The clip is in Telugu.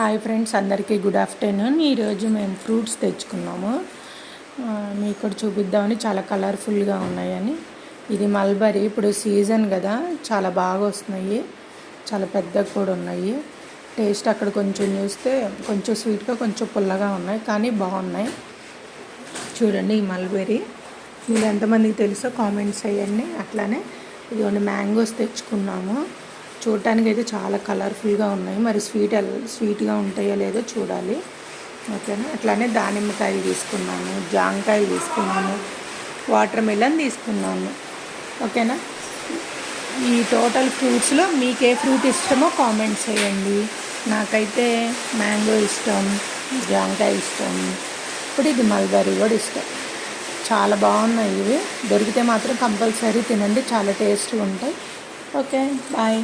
హాయ్ ఫ్రెండ్స్, అందరికీ గుడ్ ఆఫ్టర్నూన్. ఈరోజు మేము ఫ్రూట్స్ తెచ్చుకున్నాము. మీకు కూడా చూపిద్దామని. చాలా కలర్ఫుల్గా ఉన్నాయని. ఇది మల్బరీ, ఇప్పుడు సీజన్ కదా, చాలా బాగా వస్తున్నాయి. చాలా పెద్దగా కూడా ఉన్నాయి. టేస్ట్ అక్కడ కొంచెం చూస్తే కొంచెం స్వీట్గా కొంచెం పుల్లగా ఉన్నాయి, కానీ బాగున్నాయి. చూడండి ఈ మల్బరీ. మీరు ఎంతమందికి తెలుసో కామెంట్స్ చేయండి. అట్లానే ఇదిగోండి మ్యాంగోస్ తెచ్చుకున్నాము. చూడటానికి అయితే చాలా కలర్ఫుల్గా ఉన్నాయి. మరి స్వీట్గా ఉంటాయో లేదో చూడాలి. ఓకేనా. అట్లానే దానిమ్మకాయలు తీసుకున్నాను, జాంకాయలు తీసుకున్నాను, వాటర్ మిలన్ తీసుకున్నాను. ఓకేనా. ఈ టోటల్ ఫ్రూట్స్లో మీకు ఏ ఫ్రూట్ ఇష్టమో కామెంట్స్ చేయండి. నాకైతే మ్యాంగో ఇష్టం, జాంకాయ ఇష్టం, ఇప్పుడు ఇది మల్బరీ కూడా ఇష్టం. చాలా బాగున్నాయి ఇవి. దొరికితే మాత్రం కంపల్సరీ తినండి, చాలా టేస్ట్గా ఉంటాయి. Okay, bye.